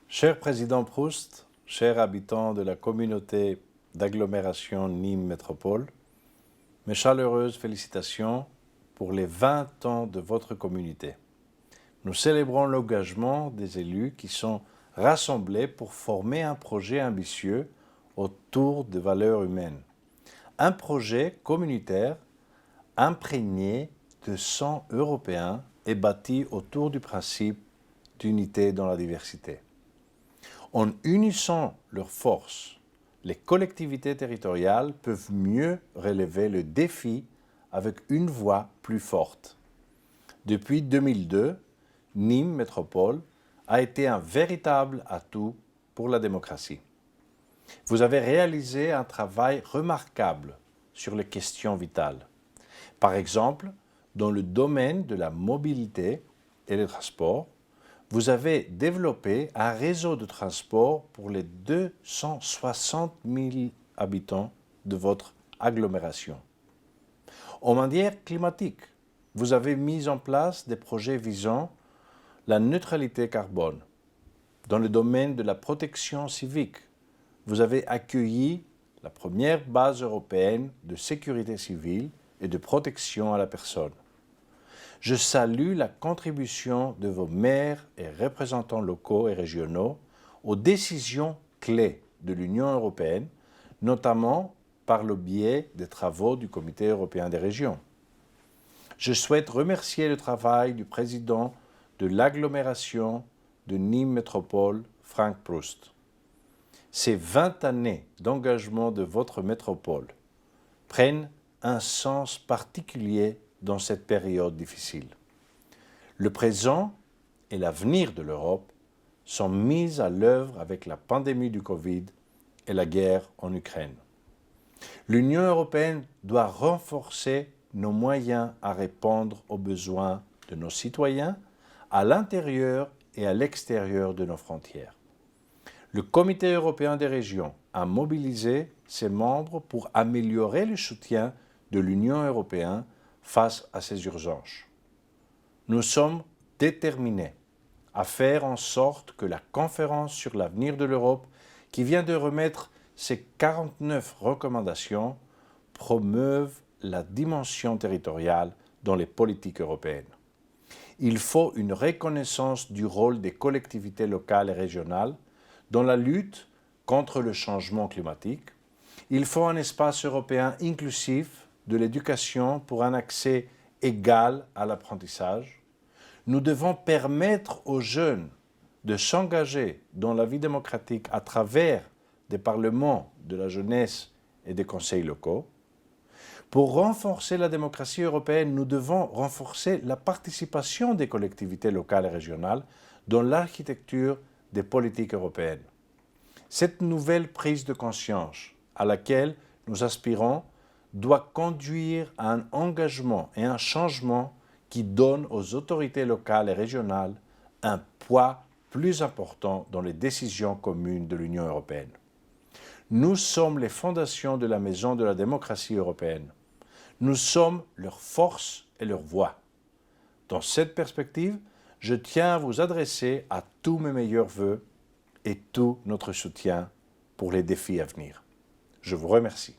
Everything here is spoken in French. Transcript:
Cher Président Proust, chers habitants de la communauté d'agglomération Nîmes Métropole, mes chaleureuses félicitations pour les 20 ans de votre communauté. Nous célébrons l'engagement des élus qui sont rassemblés pour former un projet ambitieux autour des valeurs humaines. Un projet communautaire imprégné de sang européen et bâti autour du principe d'unité dans la diversité. En unissant leurs forces, les collectivités territoriales peuvent mieux relever le défi avec une voix plus forte. Depuis 2002, Nîmes Métropole a été un véritable atout pour la démocratie. Vous avez réalisé un travail remarquable sur les questions vitales. Par exemple, dans le domaine de la mobilité et le transport, vous avez développé un réseau de transport pour les 260 000 habitants de votre agglomération. En matière climatique, vous avez mis en place des projets visant la neutralité carbone. Dans le domaine de la protection civique, vous avez accueilli la première base européenne de sécurité civile et de protection à la personne. Je salue la contribution de vos maires et représentants locaux et régionaux aux décisions clés de l'Union européenne, notamment par le biais des travaux du Comité européen des régions. Je souhaite remercier le travail du président de l'agglomération de Nîmes Métropole, Frank Proust. Ces 20 années d'engagement de votre métropole prennent un sens particulier dans cette période difficile. Le présent et l'avenir de l'Europe sont mis à l'œuvre avec la pandémie du Covid et la guerre en Ukraine. L'Union européenne doit renforcer nos moyens à répondre aux besoins de nos citoyens à l'intérieur et à l'extérieur de nos frontières. Le Comité européen des régions a mobilisé ses membres pour améliorer le soutien de l'Union européenne face à ces urgences. Nous sommes déterminés à faire en sorte que la conférence sur l'avenir de l'Europe, qui vient de remettre ses 49 recommandations, promeuve la dimension territoriale dans les politiques européennes. Il faut une reconnaissance du rôle des collectivités locales et régionales dans la lutte contre le changement climatique. Il faut un espace européen inclusif de l'éducation pour un accès égal à l'apprentissage. Nous devons permettre aux jeunes de s'engager dans la vie démocratique à travers des parlements de la jeunesse et des conseils locaux. Pour renforcer la démocratie européenne, nous devons renforcer la participation des collectivités locales et régionales dans l'architecture des politiques européennes. Cette nouvelle prise de conscience à laquelle nous aspirons doit conduire à un engagement et un changement qui donnent aux autorités locales et régionales un poids plus important dans les décisions communes de l'Union européenne. Nous sommes les fondations de la maison de la démocratie européenne. Nous sommes leur force et leur voix. Dans cette perspective, je tiens à vous adresser à tous mes meilleurs vœux et tout notre soutien pour les défis à venir. Je vous remercie.